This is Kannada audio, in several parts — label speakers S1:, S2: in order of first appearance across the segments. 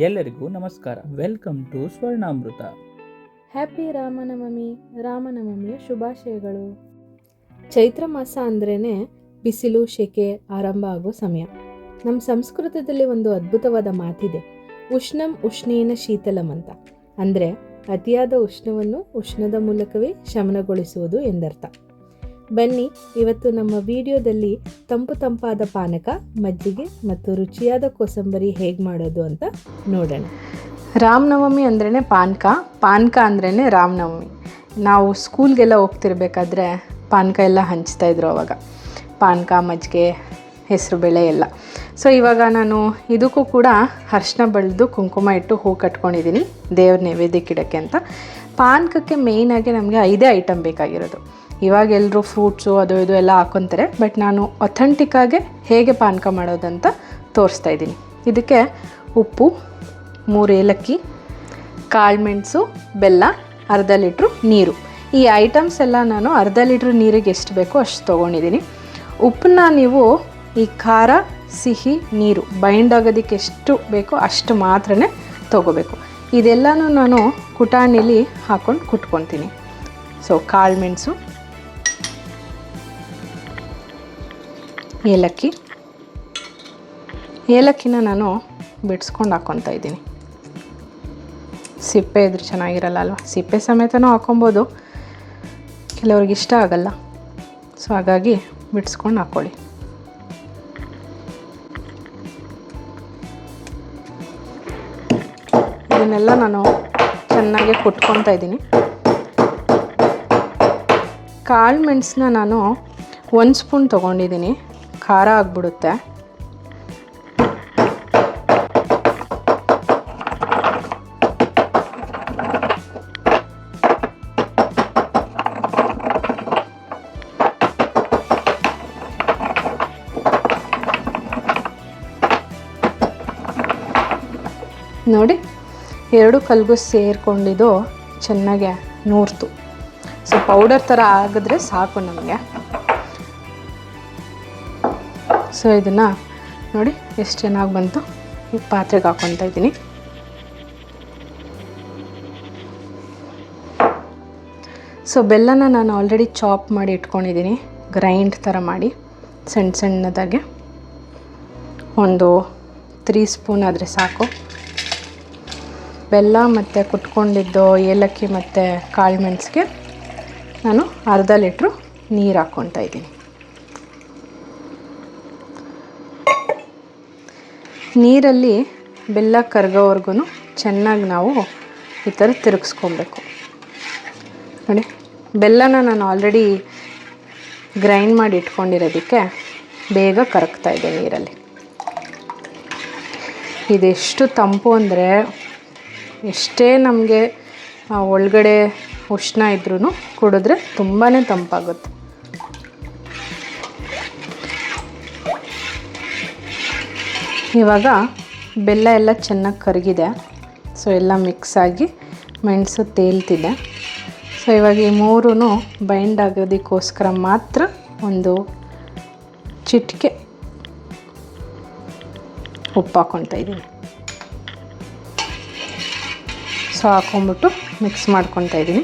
S1: ಎಲ್ಲರಿಗೂ ನಮಸ್ಕಾರ. Welcome to Swarnamrutha.
S2: ಹ್ಯಾಪಿ ರಾಮನವಮಿಯ ಶುಭಾಶಯಗಳು. ಚೈತ್ರ ಮಾಸ ಅಂದ್ರೇ ಬಿಸಿಲು ಶೆಕೆ ಆರಂಭ ಆಗೋ ಸಮಯ. ನಮ್ಮ ಸಂಸ್ಕೃತದಲ್ಲಿ ಒಂದು ಅದ್ಭುತವಾದ ಮಾತಿದೆ, ಉಷ್ಣಂ ಉಷ್ಣೇನ ಶೀತಲಂ ಅಂತ. ಅಂದರೆ ಅತಿಯಾದ ಉಷ್ಣವನ್ನು ಉಷ್ಣದ ಮೂಲಕವೇ ಶಮನಗೊಳಿಸುವುದು ಎಂದರ್ಥ. ಬನ್ನಿ ಇವತ್ತು ನಮ್ಮ ವಿಡಿಯೋದಲ್ಲಿ ತಂಪಾದ ಪಾನಕ, ಮಜ್ಜಿಗೆ ಮತ್ತು ರುಚಿಯಾದ ಕೋಸಂಬರಿ ಹೇಗೆ ಮಾಡೋದು ಅಂತ ನೋಡೋಣ. ರಾಮನವಮಿ ಅಂದ್ರೇ ಪಾನಕ ಅಂದ್ರೇ ರಾಮನವಮಿ. ನಾವು ಸ್ಕೂಲ್ಗೆಲ್ಲ ಹೋಗ್ತಿರ್ಬೇಕಾದ್ರೆ ಪಾನಕ ಎಲ್ಲ ಹಂಚ್ತಾಯಿದ್ರು ಅವಾಗ. ಪಾನಕ, ಮಜ್ಜಿಗೆ, ಹೆಸರುಬೇಳೆ ಎಲ್ಲ. ಸೊ ಇವಾಗ ನಾನು ಇದಕ್ಕೂ ಕೂಡ ಅರಿಶಿನ ಬಳಿದು ಕುಂಕುಮ ಇಟ್ಟು ಹೂ ಕಟ್ಕೊಂಡಿದ್ದೀನಿ ದೇವ್ರ ನೈವೇದ್ಯಕ್ಕೆ ಇಡೋಕ್ಕೆ ಅಂತ. ಪಾನಕಕ್ಕೆ ಮೇಯ್ನಾಗಿ ನಮಗೆ 5 ಐಟಮ್ ಬೇಕಾಗಿರೋದು. ಇವಾಗ ಎಲ್ಲರೂ ಫ್ರೂಟ್ಸು ಅದು ಇದು ಎಲ್ಲ ಹಾಕ್ಕೊತಾರೆ, ಬಟ್ ನಾನು ಅಥೆಂಟಿಕ್ಕಾಗಿ ಹೇಗೆ ಪಾನಕ ಮಾಡೋದಂತ ತೋರಿಸ್ತಾ ಇದ್ದೀನಿ. ಇದಕ್ಕೆ ಉಪ್ಪು, 3 ಏಲಕ್ಕಿ, ಕಾಳುಮೆಣಸು, ಬೆಲ್ಲ, ಅರ್ಧ ಲೀಟ್ರು ನೀರು. ಈ ಐಟಮ್ಸ್ ಎಲ್ಲ ನಾನು ಅರ್ಧ ಲೀಟ್ರ್ ನೀರಿಗೆ ಎಷ್ಟು ಬೇಕೋ ಅಷ್ಟು ತೊಗೊಂಡಿದ್ದೀನಿ. ಉಪ್ಪನ್ನ ನೀವು ಈ ಖಾರ, ಸಿಹಿ, ನೀರು ಬೈಂಡ್ ಆಗೋದಕ್ಕೆ ಎಷ್ಟು ಬೇಕೋ ಅಷ್ಟು ಮಾತ್ರನೇ ತೊಗೋಬೇಕು. ಇದೆಲ್ಲನೂ ನಾನು ಕುಟಾಣಿಲಿ ಹಾಕ್ಕೊಂಡು ಕುಟ್ಕೊತೀನಿ. ಸೊ ಕಾಳುಮೆಣಸು, ಏಲಕ್ಕಿನ ನಾನು ಬಿಡಿಸ್ಕೊಂಡು ಹಾಕ್ಕೊತಾ ಇದ್ದೀನಿ. ಸಿಪ್ಪೆ ಇದ್ರೆ ಚೆನ್ನಾಗಿರಲ್ಲ ಅಲ್ವಾ, ಸಿಪ್ಪೆ ಸಮೇತನೂ ಹಾಕ್ಕೊಬೋದು, ಕೆಲವ್ರಿಗೆ ಇಷ್ಟ ಆಗಲ್ಲ. ಸೊ ಹಾಗಾಗಿ ಬಿಡಿಸ್ಕೊಂಡು ಹಾಕ್ಕೊಳ್ಳಿ. ಇದನ್ನೆಲ್ಲ ನಾನು ಚೆನ್ನಾಗಿ ಕುಟ್ಕೊತಾ ಇದ್ದೀನಿ. ಕಾಳು ಮೆಣಸನ್ನ ನಾನು 1 ಸ್ಪೂನ್ ತೊಗೊಂಡಿದ್ದೀನಿ, ಖಾರ ಆಗಿಬಿಡುತ್ತೆ. ನೋಡಿ, 2 ಕಲ್ಗೂ ಸೇರಿಕೊಂಡಿದ್ದು ಚೆನ್ನಾಗಿ ನೂರ್ತು. ಸೊ ಪೌಡರ್ ಥರ ಆಗಿದ್ರೆ ಸಾಕು ನಮಗೆ. ಸೊ ಇದನ್ನು ನೋಡಿ ಎಷ್ಟು ಚೆನ್ನಾಗಿ ಬಂತು. ಈ ಪಾತ್ರೆಗೆ ಹಾಕ್ಕೊತಾ ಇದ್ದೀನಿ. ಸೊ ಬೆಲ್ಲನ ನಾನು ಆಲ್ರೆಡಿ ಚಾಪ್ ಮಾಡಿ ಇಟ್ಕೊಂಡಿದ್ದೀನಿ, ಗ್ರೈಂಡ್ ಥರ ಮಾಡಿ ಸಣ್ಣದಾಗೆ. ಒಂದು 3 ಸ್ಪೂನ್ ಆದರೆ ಸಾಕು. ಬೆಲ್ಲ ಮತ್ತು ಕುಟ್ಕೊಂಡಿದ್ದು ಏಲಕ್ಕಿ ಮತ್ತು ಕಾಳು ಮೆಣಸಿಗೆ ನಾನು ಅರ್ಧ ಲೀಟ್ರು ನೀರು ಹಾಕ್ಕೊತಾ ಇದ್ದೀನಿ. ನೀರಲ್ಲಿ ಬೆಲ್ಲ ಕರಗೋವರೆಗೂ ಚೆನ್ನಾಗಿ ನಾವು ಈ ಥರ ತಿರುಗಿಸ್ಕೊಬೇಕು. ನೋಡಿ, ಬೆಲ್ಲನ ನಾನು ಆಲ್ರೆಡಿ ಗ್ರೈಂಡ್ ಮಾಡಿ ಇಟ್ಕೊಂಡಿರೋದಕ್ಕೆ ಬೇಗ ಕರಗ್ತಾ ಇದೆ ನೀರಲ್ಲಿ. ಇದೆಷ್ಟು ತಂಪು ಅಂದರೆ, ಎಷ್ಟೇ ನಮಗೆ ಒಳಗಡೆ ಉಷ್ಣ ಇದ್ರೂ ಕುಡಿದ್ರೆ ತುಂಬಾ ತಂಪಾಗುತ್ತೆ. ಇವಾಗ ಬೆಲ್ಲ ಎಲ್ಲ ಚೆನ್ನಾಗಿ ಕರಗಿದೆ. ಸೊ ಎಲ್ಲ ಮಿಕ್ಸ್ ಆಗಿ ಮೆಣಸು ತೇಲ್ತಿದೆ. ಸೊ ಇವಾಗ ಈ 3 ಬೈಂಡ್ ಆಗೋದಕ್ಕೋಸ್ಕರ ಮಾತ್ರ ಒಂದು ಚಿಟಿಕೆ ಉಪ್ಪು ಹಾಕ್ಕೊತಾ ಇದ್ದೀನಿ. ಸೊ ಹಾಕ್ಕೊಂಬಿಟ್ಟು ಮಿಕ್ಸ್ ಮಾಡ್ಕೊತಾ ಇದ್ದೀನಿ.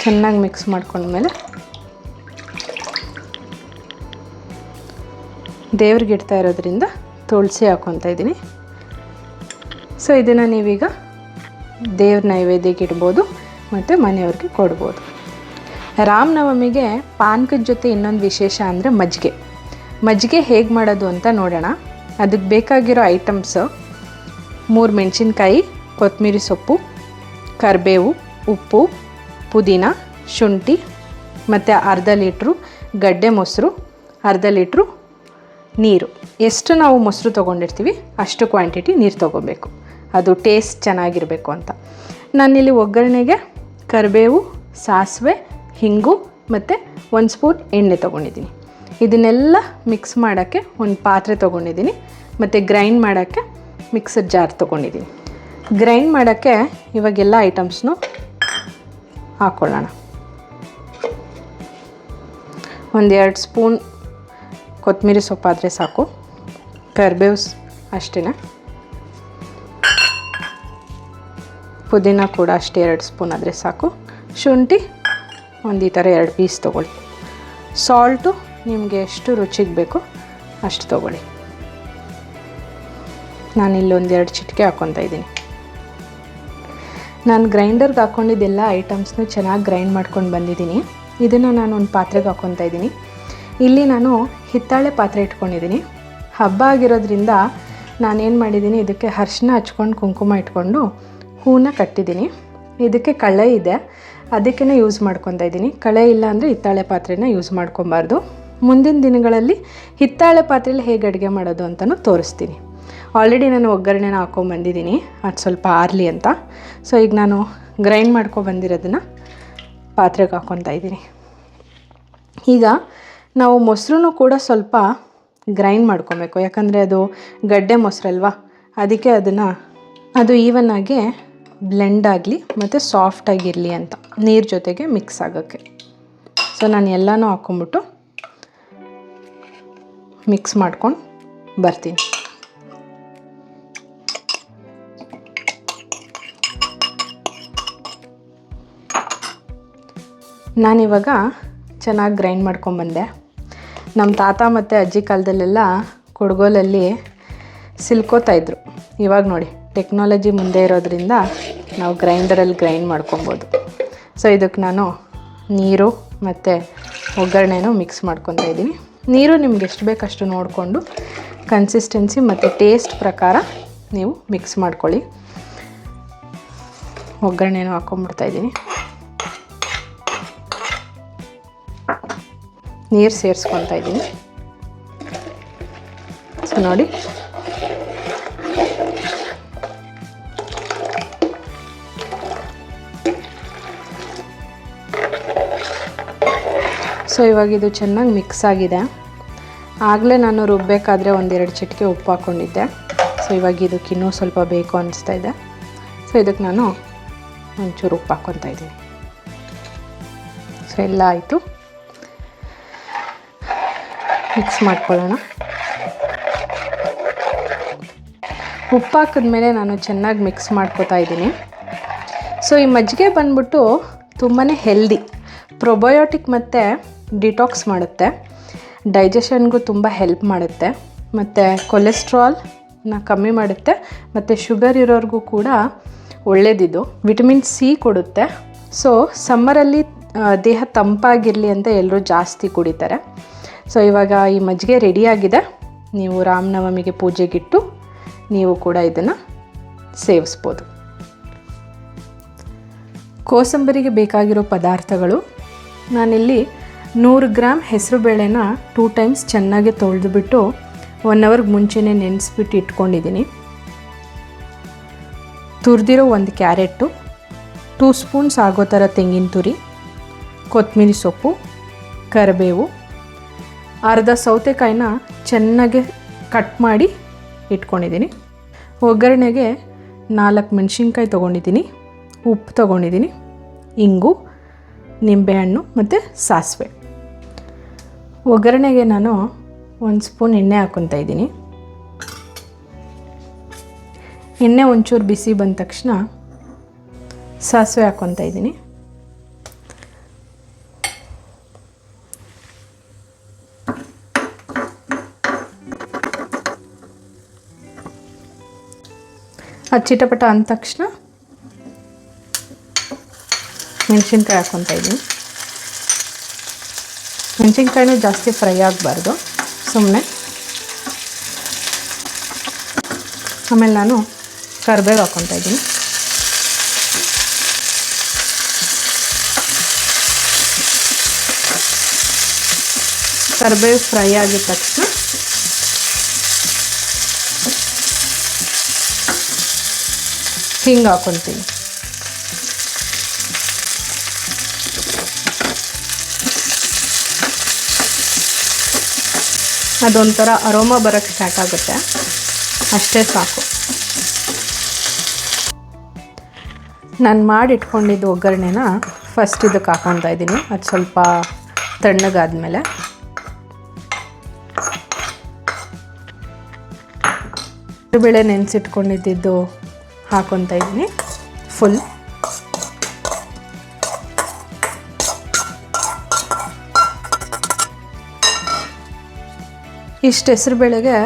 S2: ಚೆನ್ನಾಗಿ ಮಿಕ್ಸ್ ಮಾಡ್ಕೊಂಡ್ಮೇಲೆ ದೇವ್ರಿಗೆ ಇಡ್ತಾ ಇರೋದ್ರಿಂದ ತುಳಸಿ ಹಾಕ್ಕೊತಾ ಇದ್ದೀನಿ. ಸೊ ಇದನ್ನು ನೀವೀಗ ದೇವ್ರ ನೈವೇದ್ಯಕ್ಕೆ ಇಡ್ಬೋದು ಮತ್ತು ಮನೆಯವ್ರಿಗೆ ಕೊಡ್ಬೋದು. ರಾಮನವಮಿಗೆ ಪಾನಕದ ಜೊತೆ ಇನ್ನೊಂದು ವಿಶೇಷ ಅಂದರೆ ಮಜ್ಜಿಗೆ ಹೇಗೆ ಮಾಡೋದು ಅಂತ ನೋಡೋಣ. ಅದಕ್ಕೆ ಬೇಕಾಗಿರೋ ಐಟಮ್ಸು 3 ಮೆಣಸಿನ್ಕಾಯಿ, ಕೊತ್ತಂಬರಿ ಸೊಪ್ಪು, ಕರಿಬೇವು, ಉಪ್ಪು, ಪುದೀನ, ಶುಂಠಿ ಮತ್ತು ಅರ್ಧ ಲೀಟ್ರು ಗಡ್ಡೆ ಮೊಸರು, ಅರ್ಧ ಲೀಟ್ರು ನೀರು. ಎಷ್ಟು ನಾವು ಮೊಸರು ತೊಗೊಂಡಿರ್ತೀವಿ ಅಷ್ಟು ಕ್ವಾಂಟಿಟಿ ನೀರು ತೊಗೋಬೇಕು, ಅದು ಟೇಸ್ಟ್ ಚೆನ್ನಾಗಿರಬೇಕು ಅಂತ. ನಾನಿಲ್ಲಿ ಒಗ್ಗರಣೆಗೆ ಕರಿಬೇವು, ಸಾಸಿವೆ, ಹಿಂಗು ಮತ್ತು 1 ಸ್ಪೂನ್ ಎಣ್ಣೆ ತೊಗೊಂಡಿದ್ದೀನಿ. ಇದನ್ನೆಲ್ಲ ಮಿಕ್ಸ್ ಮಾಡೋಕ್ಕೆ ಒಂದು ಪಾತ್ರೆ ತೊಗೊಂಡಿದ್ದೀನಿ ಮತ್ತು ಗ್ರೈಂಡ್ ಮಾಡೋಕ್ಕೆ ಮಿಕ್ಸರ್ ಜಾರ್ ತೊಗೊಂಡಿದ್ದೀನಿ. ಗ್ರೈಂಡ್ ಮಾಡೋಕ್ಕೆ ಇವಾಗೆಲ್ಲ ಐಟಮ್ಸ್ನು ಹಾಕ್ಕೊಳ್ಳೋಣ. 1-2 ಸ್ಪೂನ್ ಕೊತ್ತಂಬರಿ ಸೊಪ್ಪಾದರೆ ಸಾಕು, ಕರಿಬೇವು ಅಷ್ಟೇ, ಪುದೀನ ಕೂಡ ಅಷ್ಟೇ 2 ಸ್ಪೂನ್ ಆದರೆ ಸಾಕು. ಶುಂಠಿ ಒಂದು ಈ ಥರ 2 ಪೀಸ್ ತೊಗೊಳ್ಳಿ. ಸಾಲ್ಟು ನಿಮಗೆ ಎಷ್ಟು ರುಚಿಗೆ ಬೇಕೋ ಅಷ್ಟು ತೊಗೊಳ್ಳಿ. ನಾನಿಲ್ಲೊಂದು 2 ಚಿಟಿಕೆ ಹಾಕ್ಕೊತಾ ಇದ್ದೀನಿ. ನಾನು ಗ್ರೈಂಡರ್ಗೆ ಹಾಕ್ಕೊಂಡಿದ್ದೆಲ್ಲ ಐಟಮ್ಸ್ನು ಚೆನ್ನಾಗಿ ಗ್ರೈಂಡ್ ಮಾಡ್ಕೊಂಡು ಬಂದಿದ್ದೀನಿ. ಇದನ್ನು ನಾನು ಒಂದು ಪಾತ್ರೆಗೆ ಹಾಕ್ಕೊತಾ ಇದ್ದೀನಿ. ಇಲ್ಲಿ ನಾನು ಹಿತ್ತಾಳೆ ಪಾತ್ರೆ ಇಟ್ಕೊಂಡಿದ್ದೀನಿ. ಹಬ್ಬ ಆಗಿರೋದ್ರಿಂದ ನಾನೇನು ಮಾಡಿದ್ದೀನಿ, ಇದಕ್ಕೆ ಅರಿಶಿನ ಹಚ್ಕೊಂಡು ಕುಂಕುಮ ಇಟ್ಕೊಂಡು ಹೂನ ಕಟ್ಟಿದ್ದೀನಿ. ಇದಕ್ಕೆ ಕಳೆ ಇದೆ, ಅದಕ್ಕೇ ಯೂಸ್ ಮಾಡ್ಕೊತಾ ಇದ್ದೀನಿ. ಕಳೆ ಇಲ್ಲ ಅಂದರೆ ಹಿತ್ತಾಳೆ ಪಾತ್ರೆನ ಯೂಸ್ ಮಾಡ್ಕೊಬಾರ್ದು. ಮುಂದಿನ ದಿನಗಳಲ್ಲಿ ಹಿತ್ತಾಳೆ ಪಾತ್ರೆಯಲ್ಲಿ ಹೇಗೆ ಅಡುಗೆ ಮಾಡೋದು ಅಂತಲೂ ತೋರಿಸ್ತೀನಿ. ಆಲ್ರೆಡಿ ನಾನು ಒಗ್ಗರಣೆನ ಹಾಕ್ಕೊಂಬಂದಿದ್ದೀನಿ, ಅದು ಸ್ವಲ್ಪ ಆರಲಿ ಅಂತ. ಸೊ ಈಗ ನಾನು ಗ್ರೈಂಡ್ ಮಾಡ್ಕೊಬಂದಿರೋದನ್ನು ಪಾತ್ರೆಗೆ ಹಾಕ್ಕೊತಾ ಇದ್ದೀನಿ. ಈಗ ನಾವು ಮೊಸರು ಕೂಡ ಸ್ವಲ್ಪ ಗ್ರೈಂಡ್ ಮಾಡ್ಕೊಬೇಕು, ಯಾಕಂದರೆ ಅದು ಗಡ್ಡೆ ಮೊಸರಲ್ವಾ, ಅದಕ್ಕೆ ಅದು ಈವನ್ನಾಗಿ ಬ್ಲೆಂಡ್ ಆಗಲಿ ಮತ್ತು ಸಾಫ್ಟಾಗಿರಲಿ ಅಂತ, ನೀರು ಜೊತೆಗೆ ಮಿಕ್ಸ್ ಆಗೋಕ್ಕೆ. ಸೊ ನಾನು ಎಲ್ಲನೂ ಹಾಕ್ಕೊಂಬಿಟ್ಟು ಮಿಕ್ಸ್ ಮಾಡ್ಕೊಂಡು ಬರ್ತೀನಿ. ನಾನಿವಾಗ ಚೆನ್ನಾಗಿ ಗ್ರೈಂಡ್ ಮಾಡ್ಕೊಂಬಂದೆ. ನಮ್ಮ ತಾತ ಮತ್ತು ಅಜ್ಜಿ ಕಾಲದಲ್ಲೆಲ್ಲ ಕೊಡಗೋಲಲ್ಲಿ ಸಿಲ್ಕೋತಾಯಿದ್ರು. ಇವಾಗ ನೋಡಿ ಟೆಕ್ನಾಲಜಿ ಮುಂದೆ ಇರೋದ್ರಿಂದ ನಾವು ಗ್ರೈಂಡರಲ್ಲಿ ಗ್ರೈಂಡ್ ಮಾಡ್ಕೊಬೋದು. ಸೊ ಇದಕ್ಕೆ ನಾನು ನೀರು ಮತ್ತು ಒಗ್ಗರಣೆನೂ ಮಿಕ್ಸ್ ಮಾಡ್ಕೊತಾ ಇದ್ದೀನಿ. ನೀರು ನಿಮ್ಗೆ ಎಷ್ಟು ಬೇಕಷ್ಟು ನೋಡಿಕೊಂಡು ಕನ್ಸಿಸ್ಟೆನ್ಸಿ ಮತ್ತು ಟೇಸ್ಟ್ ಪ್ರಕಾರ ನೀವು ಮಿಕ್ಸ್ ಮಾಡ್ಕೊಳ್ಳಿ. ಒಗ್ಗರಣೆನೂ ಹಾಕ್ಕೊಂಬಿಡ್ತಾಯಿದ್ದೀನಿ. ನೀರು ಸೇರಿಸ್ಕೊತಾ ಇದ್ದೀನಿ. ಸೊ ನೋಡಿ, ಸೊ ಇವಾಗ ಇದು ಚೆನ್ನಾಗಿ ಮಿಕ್ಸ್ ಆಗಿದೆ. ಆಗಲೇ ನಾನು ರುಬ್ಬಬೇಕಾದ್ರೆ 1-2 ಚಿಟಿಕೆ ಉಪ್ಪು ಹಾಕ್ಕೊಂಡಿದ್ದೆ. ಸೊ ಇವಾಗ ಇದಕ್ಕೆ ಇನ್ನೂ ಸ್ವಲ್ಪ ಬೇಕು ಅನಿಸ್ತಾ ಇದೆ. ಸೊ ಇದಕ್ಕೆ ನಾನು ಒಂಚೂರು ಉಪ್ಪು ಹಾಕ್ಕೊತಾ ಇದ್ದೀನಿ. ಸೊ ಎಲ್ಲ ಆಯಿತು, ಮಿಕ್ಸ್ ಮಾಡ್ಕೊಳ್ಳೋಣ. ಉಪ್ಪು ಹಾಕಿದ್ಮೇಲೆ ನಾನು ಚೆನ್ನಾಗಿ ಮಿಕ್ಸ್ ಮಾಡ್ಕೊತಾ ಇದ್ದೀನಿ. ಸೊ ಈ ಮಜ್ಜಿಗೆ ಬಂದ್ಬಿಟ್ಟು ತುಂಬಾ ಹೆಲ್ದಿ, ಪ್ರೊಬಯೋಟಿಕ್ ಮತ್ತು ಡಿಟಾಕ್ಸ್ ಮಾಡುತ್ತೆ, ಡೈಜೆಷನ್ಗೂ ತುಂಬ ಹೆಲ್ಪ್ ಮಾಡುತ್ತೆ, ಮತ್ತು ಕೊಲೆಸ್ಟ್ರಾಲ್ನ ಕಮ್ಮಿ ಮಾಡುತ್ತೆ, ಮತ್ತು ಶುಗರ್ ಇರೋರಿಗೂ ಕೂಡ ಒಳ್ಳೆಯದಿದು. ವಿಟಮಿನ್ ಸಿ ಕೊಡುತ್ತೆ. ಸೊ ಸಮ್ಮರಲ್ಲಿ ದೇಹ ತಂಪಾಗಿರಲಿ ಅಂತ ಎಲ್ಲರೂ ಜಾಸ್ತಿ ಕುಡಿತಾರೆ. ಸೊ ಇವಾಗ ಈ ಮಜ್ಜಿಗೆ ರೆಡಿಯಾಗಿದೆ. ನೀವು ರಾಮನವಮಿಗೆ ಪೂಜೆಗಿಟ್ಟು ನೀವು ಕೂಡ ಇದನ್ನು ಸೇವಿಸ್ಬೋದು. ಕೋಸಂಬರಿಗೆ ಬೇಕಾಗಿರೋ ಪದಾರ್ಥಗಳು, ನಾನಿಲ್ಲಿ 100 ಗ್ರಾಮ್ ಹೆಸರುಬೇಳೆನ 2 ಟೈಮ್ಸ್ ಚೆನ್ನಾಗಿ ತೊಳೆದುಬಿಟ್ಟು 1 ಅವರ್ಗೆ ಮುಂಚೆನೇ ನೆನೆಸ್ಬಿಟ್ಟು ಇಟ್ಕೊಂಡಿದ್ದೀನಿ. ತುರಿದಿರೋ 1 ಕ್ಯಾರೆಟು, 2 ಸ್ಪೂನ್ಸ್ ಆಗೋ ಥರ ತೆಂಗಿನ ತುರಿ, ಕೊತ್ತಂಬರಿ ಸೊಪ್ಪು, ಕರಿಬೇವು, ಅರ್ಧ ಸೌತೆಕಾಯಿನ ಚೆನ್ನಾಗಿ ಕಟ್ ಮಾಡಿ ಇಟ್ಕೊಂಡಿದ್ದೀನಿ. ಒಗ್ಗರಣೆಗೆ 4 ಮೆಣಸಿನ್ಕಾಯಿ ತೊಗೊಂಡಿದ್ದೀನಿ, ಉಪ್ಪು ತೊಗೊಂಡಿದ್ದೀನಿ, ಇಂಗು, ನಿಂಬೆಹಣ್ಣು ಮತ್ತು ಸಾಸಿವೆ. ಒಗ್ಗರಣೆಗೆ ನಾನು 1 ಸ್ಪೂನ್ ಎಣ್ಣೆ ಹಾಕ್ಕೊತಾ ಇದ್ದೀನಿ. ಎಣ್ಣೆ ಒಂಚೂರು ಬಿಸಿ ಬಂದ ತಕ್ಷಣ ಸಾಸಿವೆ ಹಾಕ್ಕೊತಾ ಇದ್ದೀನಿ. ಅದು ಚಿಟಪಟ ಅಂದ ತಕ್ಷಣ ಮೆಣಸಿನ್ಕಾಯಿ ಹಾಕ್ಕೊತಾ ಇದ್ದೀನಿ. ಮೆಣಸಿನ್ಕಾಯಿನೂ ಜಾಸ್ತಿ ಫ್ರೈ ಆಗಬಾರ್ದು, ಸುಮ್ಮನೆ. ಆಮೇಲೆ ನಾನು ಕರಿಬೇವು ಹಾಕ್ಕೊತಾ ಇದ್ದೀನಿ. ಕರಿಬೇವು ಫ್ರೈ ಆಗಿದ ತಕ್ಷಣ ಹಿಂಗೆ ಹಾಕ್ಕೊತೀನಿ. ಅದೊಂಥರ ಅರೋಮಾ ಬರೋಕ್ಕೆ ಸ್ಟಾರ್ಟ್ ಆಗುತ್ತೆ, ಅಷ್ಟೇ ಸಾಕು. ನಾನು ಮಾಡಿಟ್ಕೊಂಡಿದ್ದು ಒಗ್ಗರಣೆನ ಫಸ್ಟ್ ಇದಕ್ಕೆ ಹಾಕ್ಕೊತಾ ಇದ್ದೀನಿ. ಅದು ಸ್ವಲ್ಪ ತಣ್ಣಗಾದ್ಮೇಲೆ ಬೇಳೆ ನೆನೆಸಿಟ್ಕೊಂಡಿದ್ದು ಹಾಕ್ಕೊತಾ ಇದ್ದೀನಿ. ಫುಲ್. ಇಷ್ಟು ಹೆಸರುಬೇಳೆಗೆ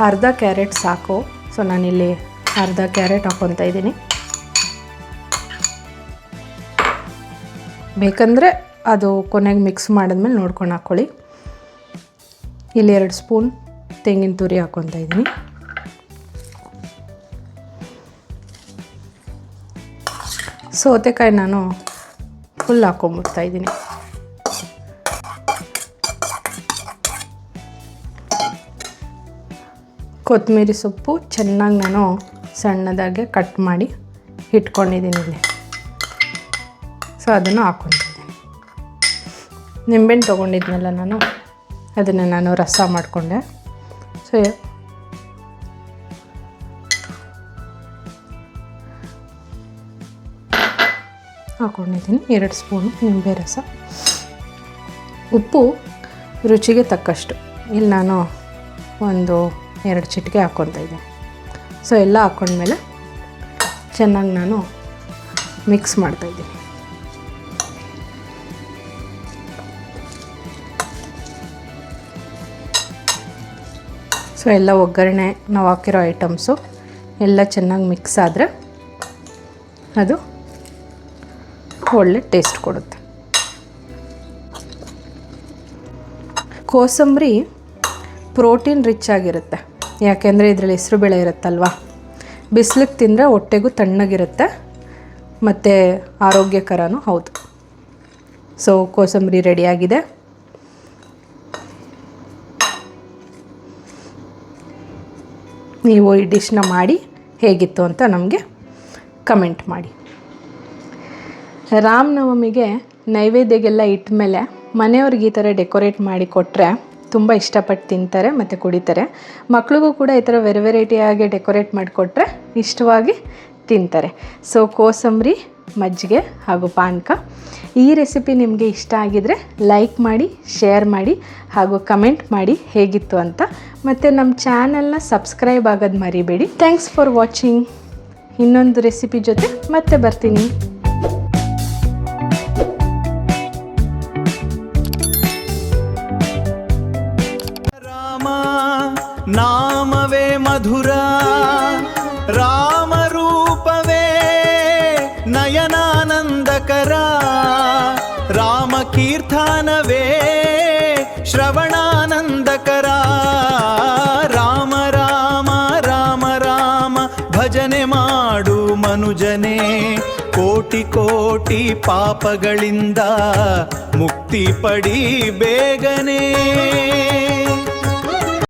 S2: ಅರ್ಧ ಕ್ಯಾರೆಟ್ ಸಾಕು. ಸೊ ನಾನಿಲ್ಲಿ ಅರ್ಧ ಕ್ಯಾರೆಟ್ ಹಾಕ್ಕೊತಾ ಇದ್ದೀನಿ. ಬೇಕಂದರೆ ಅದು ಕೊನೆಗೆ ಮಿಕ್ಸ್ ಮಾಡಿದ್ಮೇಲೆ ನೋಡ್ಕೊಂಡು ಹಾಕ್ಕೊಳ್ಳಿ. ಇಲ್ಲಿ 2 ಸ್ಪೂನ್ ತೆಂಗಿನ ತುರಿ ಹಾಕ್ಕೊತಾ ಇದ್ದೀನಿ. ಸೌತೆಕಾಯಿ ನಾನು ಫುಲ್ ಹಾಕ್ಕೊಂಬಿಡ್ತಾ ಇದ್ದೀನಿ. ಕೊತ್ತಂಬರಿ ಸೊಪ್ಪು ಚೆನ್ನಾಗಿ ನಾನು ಸಣ್ಣದಾಗೆ ಕಟ್ ಮಾಡಿ ಇಟ್ಕೊಂಡಿದ್ದೀನಿ ಇಲ್ಲಿ. ಸೊ ಅದನ್ನು ಹಾಕ್ಕೊಂಡಿದ್ದೀನಿ. ನಿಂಬೆಹಣ್ಣು ತೊಗೊಂಡಿದ್ನಲ್ಲ ನಾನು, ಅದನ್ನು ನಾನು ರಸ ಮಾಡಿಕೊಂಡೆ. ಸೊ ಹಾಕ್ಕೊಂಡಿದ್ದೀನಿ 2 ಸ್ಪೂನು ನಿಂಬೆ ರಸ. ಉಪ್ಪು ರುಚಿಗೆ ತಕ್ಕಷ್ಟು. ಇಲ್ಲಿ ನಾನು ಒಂದು 2 ಚಿಟಿಕೆ ಹಾಕ್ಕೊತಾ ಇದ್ದೀನಿ. ಸೊ ಎಲ್ಲ ಹಾಕ್ಕೊಂಡ್ಮೇಲೆ ಚೆನ್ನಾಗಿ ನಾನು ಮಿಕ್ಸ್ ಮಾಡ್ತಾಯಿದ್ದೀನಿ. ಸೊ ಎಲ್ಲ ಒಗ್ಗರಣೆ ನಾವು ಹಾಕಿರೋ ಐಟಮ್ಸು ಎಲ್ಲ ಚೆನ್ನಾಗಿ ಮಿಕ್ಸ್ ಆದರೆ ಅದು ಒಳ್ಳೆ ಟೇಸ್ಟ್ ಕೊಡುತ್ತೆ. ಕೋಸಂಬರಿ ಪ್ರೋಟೀನ್ ರಿಚ್ ಆಗಿರುತ್ತೆ. ಯಾಕೆಂದರೆ ಇದರಲ್ಲಿ ಹೆಸರುಬೇಳೆ ಇರುತ್ತಲ್ವ. ಬಿಸಿಲಿಗೆ ತಿಂದರೆ ಹೊಟ್ಟೆಗೂ ತಣ್ಣಗಿರುತ್ತೆ ಮತ್ತು ಆರೋಗ್ಯಕರನೂ ಹೌದು. ಸೊ ಕೋಸಂಬರಿ ರೆಡಿಯಾಗಿದೆ. ನೀವು ಈ ಡಿಶ್ನ ಮಾಡಿ ಹೇಗಿತ್ತು ಅಂತ ನಮಗೆ ಕಮೆಂಟ್ ಮಾಡಿ. ರಾಮನವಮಿಗೆ ನೈವೇದ್ಯಗೆಲ್ಲ ಇಟ್ಟ ಮೇಲೆ ಮನೆಯವ್ರಿಗೆ ಈ ಥರ ಡೆಕೋರೇಟ್ ಮಾಡಿ ಕೊಟ್ಟರೆ ತುಂಬ ಇಷ್ಟಪಟ್ಟು ತಿಂತಾರೆ ಮತ್ತು ಕುಡಿತಾರೆ. ಮಕ್ಳಿಗೂ ಕೂಡ ಈ ಥರ ವೆರೈಟಿಯಾಗಿ ಡೆಕೋರೇಟ್ ಮಾಡಿಕೊಟ್ರೆ ಇಷ್ಟವಾಗಿ ತಿಂತಾರೆ. ಸೊ ಕೋಸಂಬರಿ, ಮಜ್ಜಿಗೆ ಹಾಗೂ ಪಾನಕ. ಈ ರೆಸಿಪಿ ನಿಮಗೆ ಇಷ್ಟ ಆಗಿದರೆ ಲೈಕ್ ಮಾಡಿ, ಶೇರ್ ಮಾಡಿ ಹಾಗೂ ಕಮೆಂಟ್ ಮಾಡಿ ಹೇಗಿತ್ತು ಅಂತ. ಮತ್ತು ನಮ್ಮ ಚಾನಲ್ನ ಸಬ್ಸ್ಕ್ರೈಬ್ ಆಗೋದು ಮರಿಬೇಡಿ. Thanks for watching. ಇನ್ನೊಂದು ರೆಸಿಪಿ ಜೊತೆ ಮತ್ತೆ ಬರ್ತೀನಿ.
S3: ನಾಮವೇ ಮಧುರ, ರಾಮ ರೂಪವೇ ನಯನಾನಂದಕರ, ರಾಮ ಕೀರ್ತನವೇ ಶ್ರವಣಾನಂದಕರ. ರಾಮ ರಾಮ ರಾಮ ರಾಮ ಭಜನೆ ಮಾಡು ಮನುಜನೇ, ಕೋಟಿ ಕೋಟಿ ಪಾಪಗಳಿಂದ ಮುಕ್ತಿ ಪಡಿ ಬೇಗನೆ.